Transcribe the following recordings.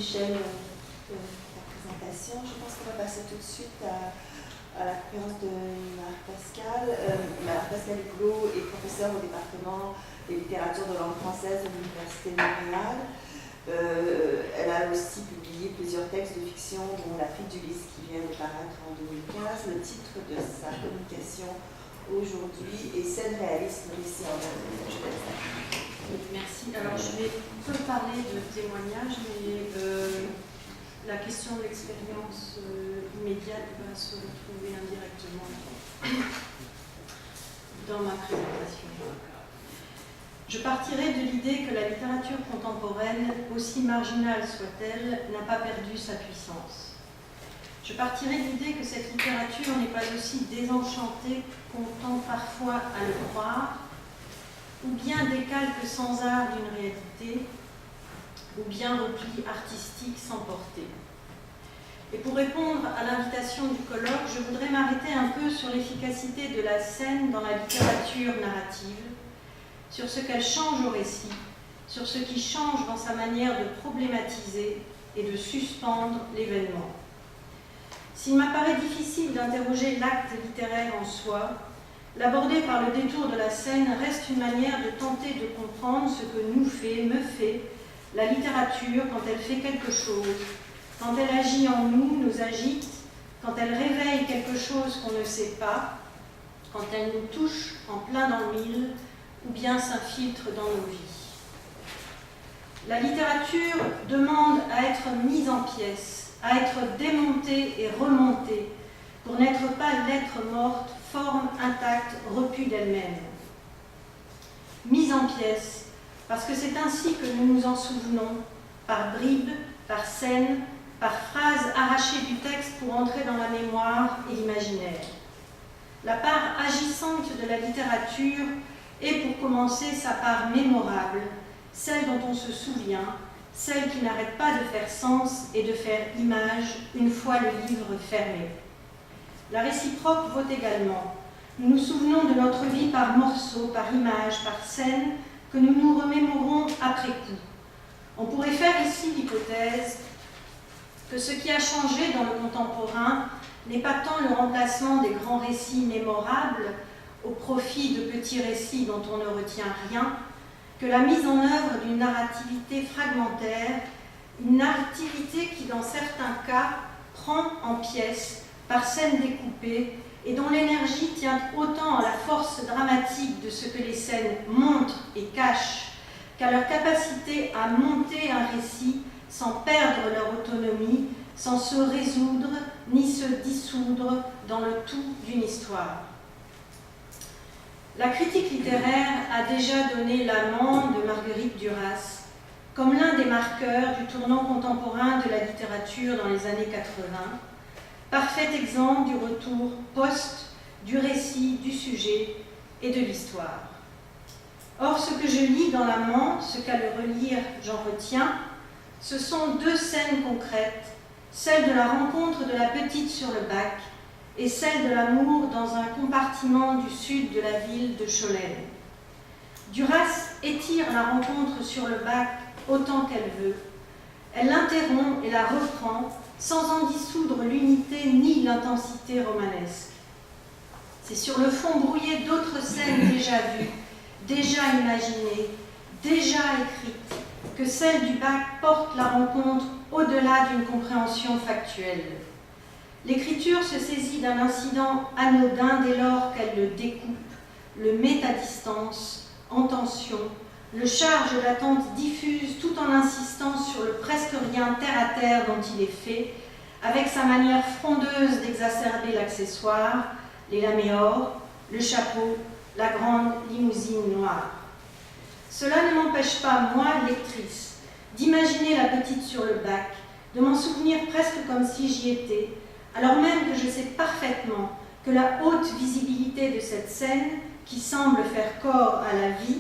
Michel de la présentation. Je pense qu'on va passer tout de suite à la conférence de Marie-Pascale. Marie-Pascale Hublot est professeure au département des littératures de langue française de l'Université de Montréal. Elle a aussi publié plusieurs textes de fiction, dont L'Afrique d'Ulysse qui vient de paraître en 2015. Le titre de sa communication aujourd'hui est Scène réalisme, récit en œuvre. Merci. Alors, je vais peu parler de témoignages, mais la question de l'expérience immédiate va se retrouver indirectement dans ma présentation. Je partirai de l'idée que la littérature contemporaine, aussi marginale soit-elle, n'a pas perdu sa puissance. Je partirai de l'idée que cette littérature n'est pas aussi désenchantée qu'on tend parfois à le croire, ou bien décalque sans art d'une réalité, ou bien repli artistique sans portée. Et pour répondre à l'invitation du colloque, je voudrais m'arrêter un peu sur l'efficacité de la scène dans la littérature narrative, sur ce qu'elle change au récit, sur ce qui change dans sa manière de problématiser et de suspendre l'événement. S'il m'apparaît difficile d'interroger l'acte littéraire en soi, l'aborder par le détour de la scène reste une manière de tenter de comprendre ce que me fait, la littérature quand elle fait quelque chose, quand elle agit en nous, nous agite, quand elle réveille quelque chose qu'on ne sait pas, quand elle nous touche en plein dans le mille, ou bien s'infiltre dans nos vies. La littérature demande à être mise en pièces, à être démontée et remontée, pour n'être pas lettre morte, forme intacte, repue d'elle-même. Mise en pièces, parce que c'est ainsi que nous nous en souvenons, par bribes, par scènes, par phrases arrachées du texte pour entrer dans la mémoire et l'imaginaire. La part agissante de la littérature est pour commencer sa part mémorable, celle dont on se souvient, celle qui n'arrête pas de faire sens et de faire image une fois le livre fermé. La réciproque vaut également. Nous nous souvenons de notre vie par morceaux, par images, par scènes, que nous nous remémorons après coup. On pourrait faire ici l'hypothèse que ce qui a changé dans le contemporain n'est pas tant le remplacement des grands récits mémorables au profit de petits récits dont on ne retient rien, que la mise en œuvre d'une narrativité fragmentaire, une narrativité qui dans certains cas prend en pièces, par scènes découpées, et dont l'énergie tient autant à la force dramatique de ce que les scènes montrent et cachent, qu'à leur capacité à monter un récit sans perdre leur autonomie, sans se résoudre ni se dissoudre dans le tout d'une histoire. La critique littéraire a déjà donné l'amende de Marguerite Duras comme l'un des marqueurs du tournant contemporain de la littérature dans les années 80, parfait exemple du retour du récit, du sujet et de l'histoire. Or, ce que je lis dans l'amant, ce qu'à le relire j'en retiens, ce sont deux scènes concrètes, celle de la rencontre de la petite sur le bac et celle de l'amour dans un compartiment du sud de la ville de Cholène. Duras étire la rencontre sur le bac autant qu'elle veut. Elle l'interrompt et la reprend sans en dissoudre l'unité ni l'intensité romanesque. C'est sur le fond brouillé d'autres scènes déjà vues, déjà imaginées, déjà écrites, que celle du bac porte la rencontre au-delà d'une compréhension factuelle. L'écriture se saisit d'un incident anodin dès lors qu'elle le découpe, le met à distance, en tension, le charge d'attente diffuse tout en insistant sur le presque rien terre-à-terre dont il est fait, avec sa manière frondeuse d'exacerber l'accessoire, les laméores, le chapeau, la grande limousine noire. Cela ne m'empêche pas, moi, lectrice, d'imaginer la petite sur le bac, de m'en souvenir presque comme si j'y étais, alors même que je sais parfaitement que la haute visibilité de cette scène, qui semble faire corps à la vie,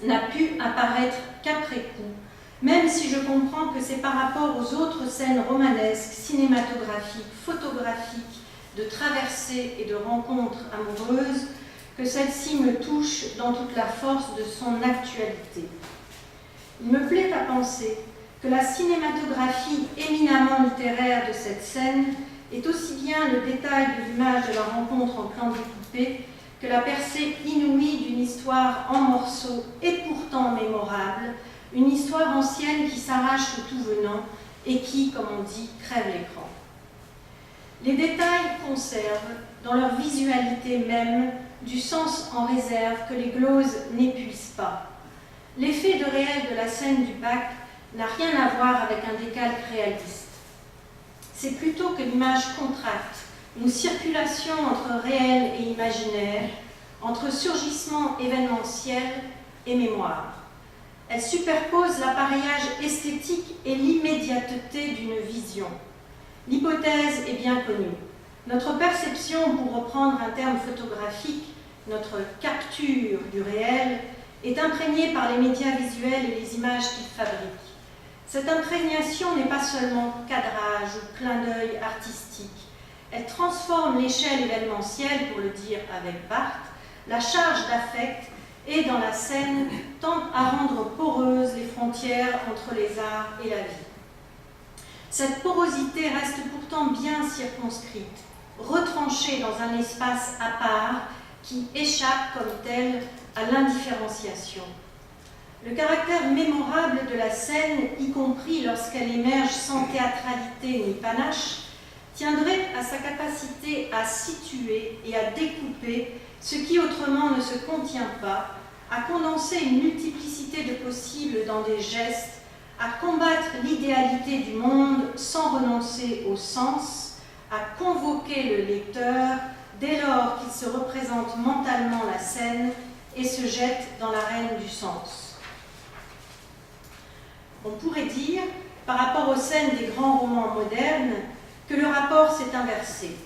n'a pu apparaître qu'après coup, même si je comprends que c'est par rapport aux autres scènes romanesques, cinématographiques, photographiques, de traversées et de rencontres amoureuses, que celle-ci me touche dans toute la force de son actualité. Il me plaît à penser que la cinématographie éminemment littéraire de cette scène est aussi bien le détail de l'image de la rencontre en plan découpé que la percée inouïe d'une histoire en morceaux et pourtant mémorable, une histoire ancienne qui s'arrache au tout venant et qui, comme on dit, crève l'écran. Les détails conservent, dans leur visualité même, du sens en réserve que les gloses n'épuisent pas. L'effet de réel de la scène du bac n'a rien à voir avec un décalque réaliste. C'est plutôt que l'image contracte une circulation entre réel et imaginaire, entre surgissement événementiel et mémoire. Elle superpose l'appareillage esthétique et l'immédiateté d'une vision. L'hypothèse est bien connue. Notre perception, pour reprendre un terme photographique, notre capture du réel, est imprégnée par les médias visuels et les images qu'ils fabriquent. Cette imprégnation n'est pas seulement cadrage ou clin d'œil artistique. Elle transforme l'échelle événementielle, pour le dire avec Barthes, la charge d'affect et, dans la scène, tente à rendre poreuses les frontières entre les arts et la vie. Cette porosité reste pourtant bien circonscrite, retranchée dans un espace à part qui échappe comme tel à l'indifférenciation. Le caractère mémorable de la scène, y compris lorsqu'elle émerge sans théâtralité ni panache, tiendrait à sa capacité à situer et à découper ce qui autrement ne se contient pas, à condenser une multiplicité de possibles dans des gestes, à combattre l'idéalité du monde sans renoncer au sens, à convoquer le lecteur dès lors qu'il se représente mentalement la scène et se jette dans l'arène du sens. On pourrait dire, par rapport aux scènes des grands romans modernes, que le rapport s'est inversé.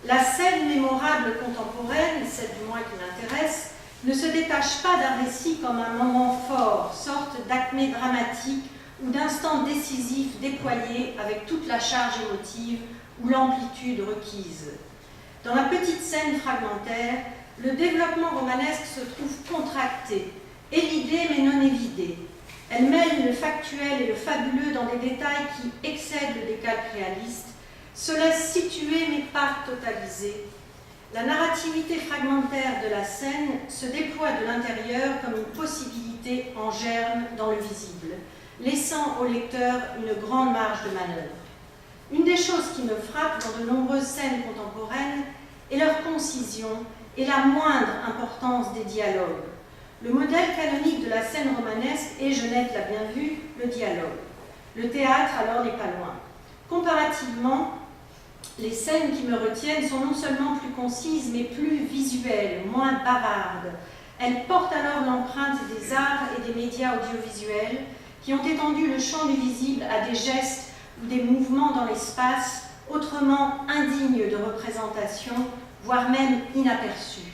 La scène mémorable contemporaine, celle du moins qui m'intéresse, ne se détache pas d'un récit comme un moment fort, sorte d'acmé dramatique ou d'instant décisif déployé avec toute la charge émotive ou l'amplitude requise. Dans la petite scène fragmentaire, le développement romanesque se trouve contracté, élidé mais non évidé. Elle mêle le factuel et le fabuleux dans des détails qui excèdent le décalque réaliste, se laisse situer mais pas totaliser. La narrativité fragmentaire de la scène se déploie de l'intérieur comme une possibilité en germe dans le visible, laissant au lecteur une grande marge de manœuvre. Une des choses qui me frappe dans de nombreuses scènes contemporaines est leur concision et la moindre importance des dialogues. Le modèle canonique de la scène romanesque est, Genette l'a bien vu, le dialogue. Le théâtre alors n'est pas loin. Comparativement, les scènes qui me retiennent sont non seulement plus concises, mais plus visuelles, moins bavardes. Elles portent alors l'empreinte des arts et des médias audiovisuels qui ont étendu le champ du visible à des gestes ou des mouvements dans l'espace autrement indignes de représentation, voire même inaperçus.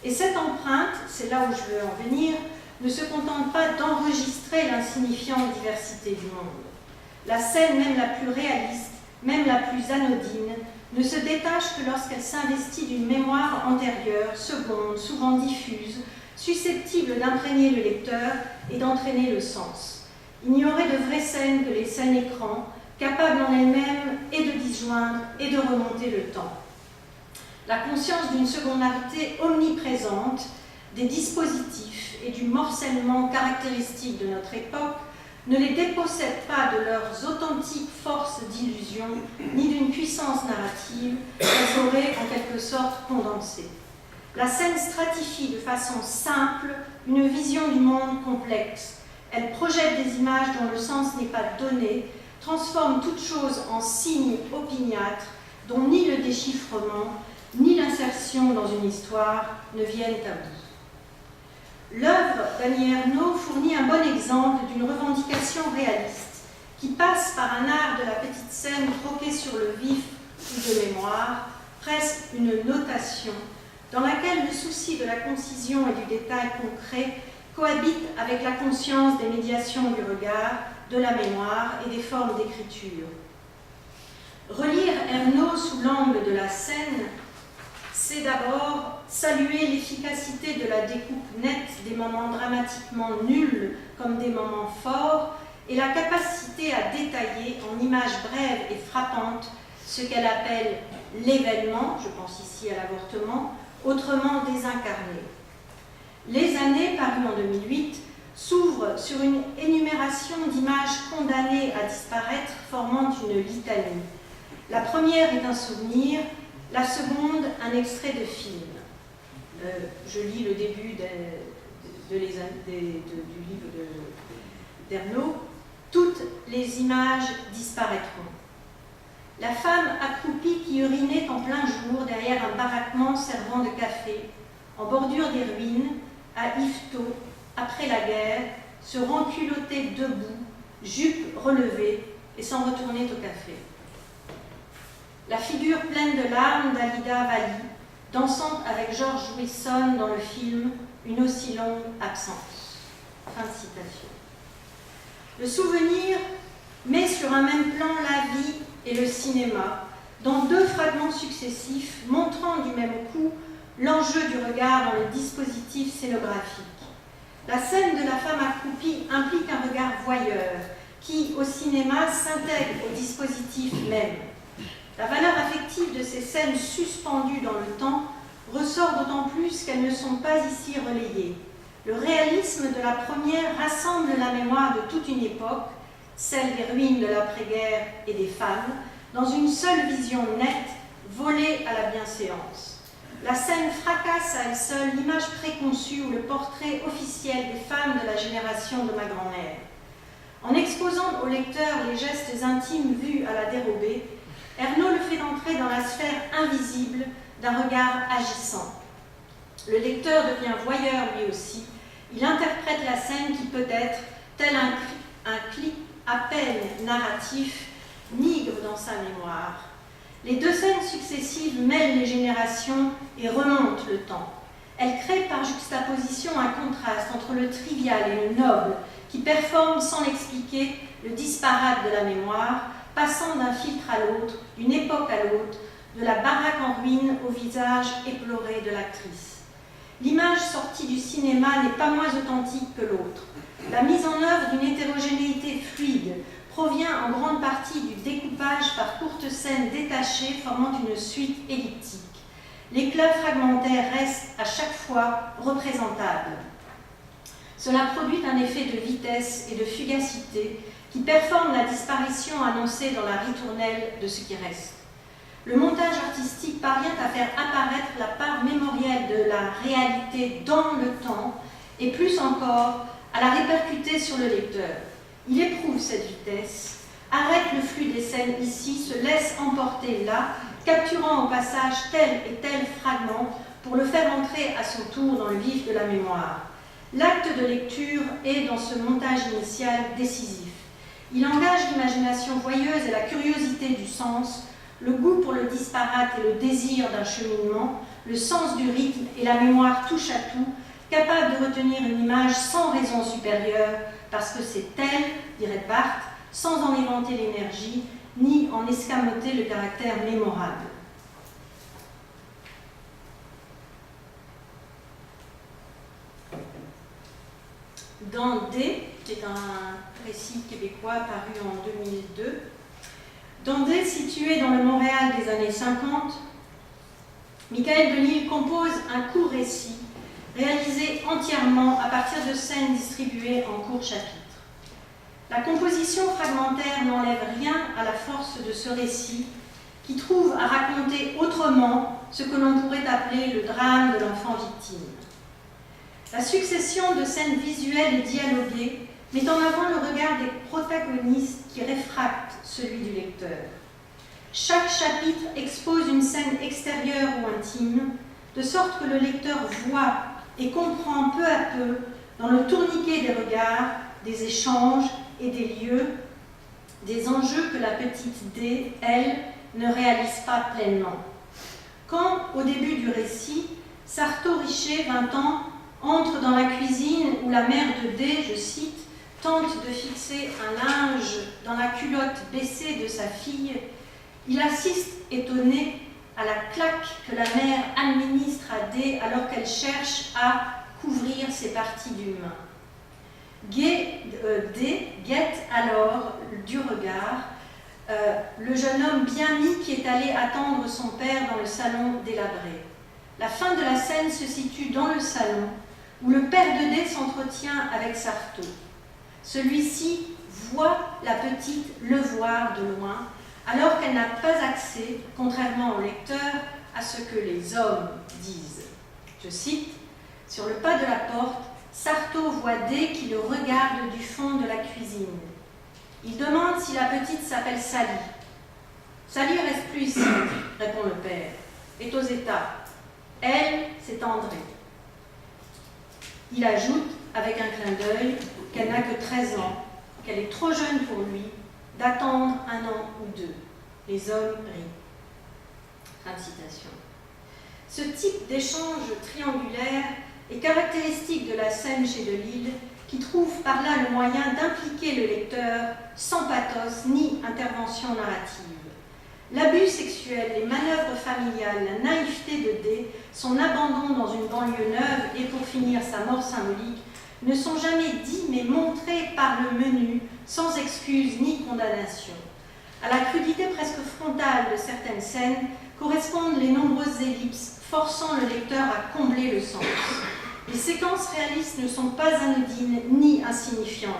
Et cette empreinte, c'est là où je veux en venir, ne se contente pas d'enregistrer l'insignifiante diversité du monde. La scène, même la plus réaliste, même la plus anodine, ne se détache que lorsqu'elle s'investit d'une mémoire antérieure, seconde, souvent diffuse, susceptible d'imprégner le lecteur et d'entraîner le sens. Il n'y aurait de vraies scènes que les scènes écrans, capables en elles-mêmes et de disjoindre et de remonter le temps. La conscience d'une secondarité omniprésente, des dispositifs et du morcellement caractéristique de notre époque ne les dépossède pas de leurs authentiques forces d'illusion, ni d'une puissance narrative qu'elles auraient en quelque sorte condensée. La scène stratifie de façon simple une vision du monde complexe. Elle projette des images dont le sens n'est pas donné, transforme toute chose en signes opiniâtres dont ni le déchiffrement, ni l'insertion dans une histoire ne viennent à bout. L'œuvre d'Annie Ernaux fournit un bon exemple d'une revendication réaliste qui passe par un art de la petite scène troquée sur le vif ou de mémoire, presque une notation, dans laquelle le souci de la concision et du détail concret cohabite avec la conscience des médiations du regard, de la mémoire et des formes d'écriture. Relire Ernaux sous l'angle de la scène, c'est d'abord saluer l'efficacité de la découpe nette des moments dramatiquement nuls comme des moments forts et la capacité à détailler en images brèves et frappantes ce qu'elle appelle l'événement, je pense ici à l'avortement, autrement désincarné. Les années, parues en 2008, s'ouvrent sur une énumération d'images condamnées à disparaître formant une litanie. La première est un souvenir, la seconde un extrait de film. Je lis le début du livre d'Ernaux. Toutes les images disparaîtront. La femme accroupie qui urinait en plein jour derrière un baraquement servant de café, en bordure des ruines, à Yvetot, après la guerre, se renculottait debout, jupe relevée, et s'en retournait au café. La figure pleine de larmes d'Alida Valli, dansant avec George Wilson dans le film Une aussi longue absence. Fin de citation. Le souvenir met sur un même plan la vie et le cinéma, dans deux fragments successifs montrant du même coup l'enjeu du regard dans le dispositif scénographique. La scène de la femme accroupie implique un regard voyeur qui, au cinéma, s'intègre au dispositif même. La valeur affective de ces scènes suspendues dans le temps ressort d'autant plus qu'elles ne sont pas ici relayées. Le réalisme de la première rassemble la mémoire de toute une époque, celle des ruines de l'après-guerre et des femmes, dans une seule vision nette, volée à la bienséance. La scène fracasse à elle seule l'image préconçue ou le portrait officiel des femmes de la génération de ma grand-mère. En exposant au lecteur les gestes intimes vus à la dérobée, Ernaux le fait entrer dans la sphère invisible d'un regard agissant. Le lecteur devient voyeur lui aussi. Il interprète la scène qui peut être, tel un clip à peine narratif, nigre dans sa mémoire. Les deux scènes successives mêlent les générations et remontent le temps. Elles créent par juxtaposition un contraste entre le trivial et le noble qui performe sans l'expliquer le disparate de la mémoire, passant d'un filtre à l'autre, d'une époque à l'autre, de la baraque en ruine au visage éploré de l'actrice. L'image sortie du cinéma n'est pas moins authentique que l'autre. La mise en œuvre d'une hétérogénéité fluide provient en grande partie du découpage par courtes scènes détachées formant une suite elliptique. L'éclat fragmentaire reste à chaque fois représentable. Cela produit un effet de vitesse et de fugacité qui performe la disparition annoncée dans la ritournelle de ce qui reste. Le montage artistique parvient à faire apparaître la part mémorielle de la réalité dans le temps et plus encore à la répercuter sur le lecteur. Il éprouve cette vitesse, arrête le flux des scènes ici, se laisse emporter là, capturant au passage tel et tel fragment pour le faire entrer à son tour dans le vif de la mémoire. L'acte de lecture est, dans ce montage initial, décisif. Il engage l'imagination voyeuse et la curiosité du sens, le goût pour le disparate et le désir d'un cheminement, le sens du rythme et la mémoire touche à tout, capable de retenir une image sans raison supérieure, parce que c'est elle, dirait Barthes, sans en inventer l'énergie, ni en escamoter le caractère mémorable. Dans D, qui est un récit québécois paru en 2002, dans D, situé dans le Montréal des années 50, Michael Delisle compose un court récit réalisé entièrement à partir de scènes distribuées en courts chapitres. La composition fragmentaire n'enlève rien à la force de ce récit qui trouve à raconter autrement ce que l'on pourrait appeler le drame de l'enfant victime. La succession de scènes visuelles et dialoguées met en avant le regard des protagonistes qui réfractent celui du lecteur. Chaque chapitre expose une scène extérieure ou intime, de sorte que le lecteur voit et comprend peu à peu, dans le tourniquet des regards, des échanges et des lieux, des enjeux que la petite D, elle, ne réalise pas pleinement. Quand, au début du récit, Sarto Richer, 20 ans, entre dans la cuisine où la mère de D, je cite, tente de fixer un linge dans la culotte baissée de sa fille, il assiste étonné à la claque que la mère administre à D alors qu'elle cherche à couvrir ses parties d'une main. D guette alors du regard le jeune homme bien mis qui est allé attendre son père dans le salon délabré. La fin de la scène se situe dans le salon où le père de D s'entretient avec Sarto. Celui-ci voit la petite le voir de loin, alors qu'elle n'a pas accès, contrairement au lecteur, à ce que les hommes disent. Je cite, « Sur le pas de la porte, Sarto voit D qui le regarde du fond de la cuisine. Il demande si la petite s'appelle Sally. Sally reste plus ici, répond le père, est aux États. Elle, c'est André. Il ajoute, avec un clin d'œil, qu'elle n'a que 13 ans, qu'elle est trop jeune pour lui, d'attendre 1 an ou 2. Les hommes rient. » Fin de citation. Ce type d'échange triangulaire est caractéristique de la scène chez Delille, qui trouve par là le moyen d'impliquer le lecteur sans pathos ni intervention narrative. L'abus sexuel, les manœuvres familiales, la naïveté de D, son abandon dans une banlieue neuve et pour finir sa mort symbolique ne sont jamais dits mais montrés par le menu, sans excuse ni condamnation. À la crudité presque frontale de certaines scènes correspondent les nombreuses ellipses forçant le lecteur à combler le sens. Les séquences réalistes ne sont pas anodines ni insignifiantes.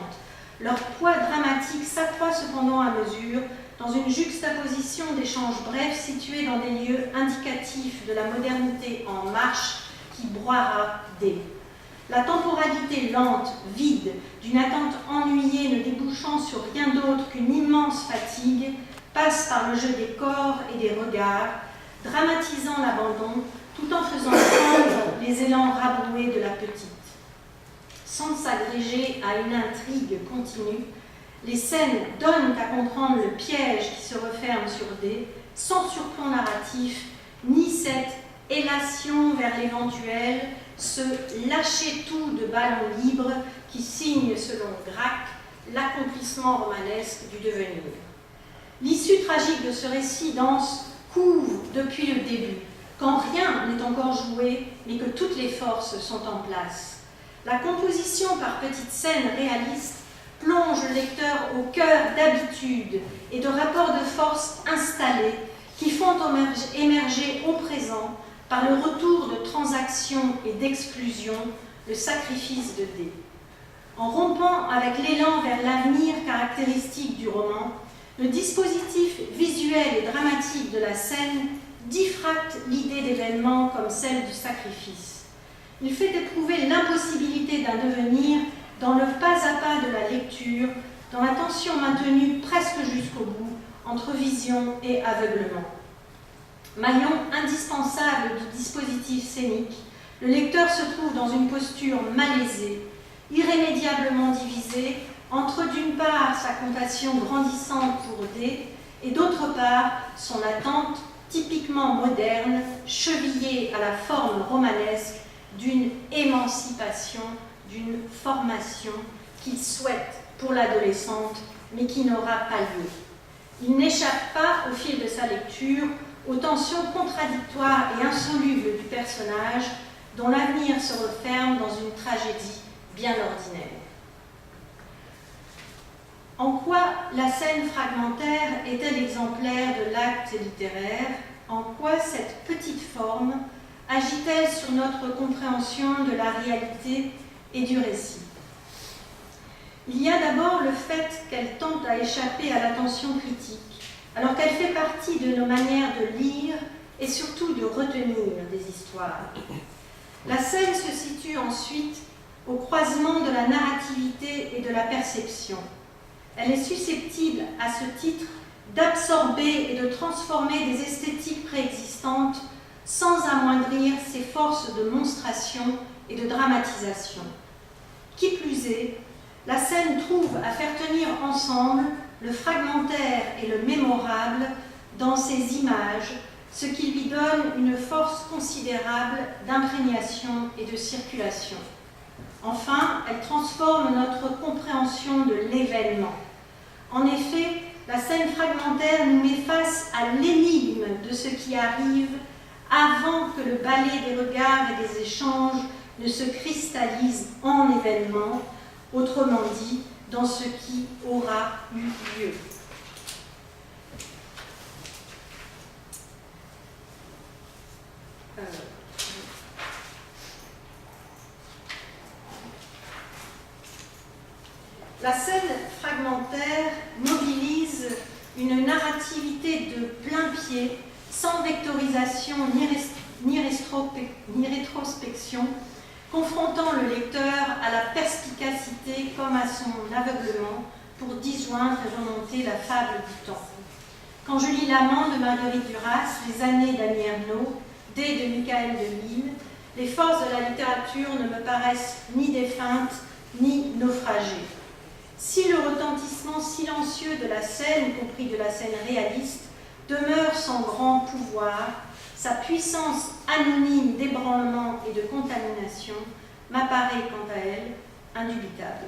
Leur poids dramatique s'accroît cependant à mesure dans une juxtaposition d'échanges brefs situés dans des lieux indicatifs de la modernité en marche qui broiera D. La temporalité lente, vide, d'une attente ennuyée ne débouchant sur rien d'autre qu'une immense fatigue, passe par le jeu des corps et des regards, dramatisant l'abandon tout en faisant prendre les élans rabroués de la petite. Sans s'agréger à une intrigue continue, les scènes donnent à comprendre le piège qui se referme sur D, sans surplomb narratif, ni cette élation vers l'éventuel, ce lâcher-tout de ballon libre qui signe, selon Gracq, l'accomplissement romanesque du devenir. L'issue tragique de ce récit dense couvre depuis le début, quand rien n'est encore joué, mais que toutes les forces sont en place. La composition par petites scènes réalistes plonge le lecteur au cœur d'habitudes et de rapports de force installés qui font émerger au présent, par le retour de transactions et d'exclusion, le sacrifice de D. En rompant avec l'élan vers l'avenir caractéristique du roman, le dispositif visuel et dramatique de la scène diffracte l'idée d'événement comme celle du sacrifice. Il fait éprouver l'impossibilité d'un devenir dans le pas à pas de la lecture, dans la tension maintenue presque jusqu'au bout entre vision et aveuglement. Maillon indispensable du dispositif scénique, le lecteur se trouve dans une posture malaisée, irrémédiablement divisée entre d'une part sa compassion grandissante pour D et d'autre part son attente typiquement moderne, chevillée à la forme romanesque d'une émancipation, d'une formation qu'il souhaite pour l'adolescente, mais qui n'aura pas lieu. Il n'échappe pas, au fil de sa lecture, aux tensions contradictoires et insolubles du personnage, dont l'avenir se referme dans une tragédie bien ordinaire. En quoi la scène fragmentaire est-elle exemplaire de l'acte littéraire? En quoi cette petite forme agit-elle sur notre compréhension de la réalité et du récit? Il y a d'abord le fait qu'elle tente à échapper à l'attention critique, alors qu'elle fait partie de nos manières de lire et surtout de retenir des histoires. La scène se situe ensuite au croisement de la narrativité et de la perception. Elle est susceptible, à ce titre, d'absorber et de transformer des esthétiques préexistantes sans amoindrir ses forces de monstration et de dramatisation. Qui plus est, la scène trouve à faire tenir ensemble le fragmentaire et le mémorable dans ses images, ce qui lui donne une force considérable d'imprégnation et de circulation. Enfin, elle transforme notre compréhension de l'événement. En effet, la scène fragmentaire nous met face à l'énigme de ce qui arrive avant que le ballet des regards et des échanges ne se cristallise en événement, autrement dit, dans ce qui aura eu lieu. La scène fragmentaire mobilise une narrativité de plein pied, sans vectorisation ni rétrospection, confrontant le lecteur à la perspicacité comme à son aveuglement pour disjoindre et remonter la fable du temps. Quand je lis L'amant de Marguerite Duras, Les années d'Annie Ernaux, Dés de Michael Delille, les forces de la littérature ne me paraissent ni défuntes ni naufragées. Si le retentissement silencieux de la scène, y compris de la scène réaliste, demeure sans grand pouvoir, sa puissance anonyme d'ébranlement et de contamination m'apparaît quant à elle indubitable.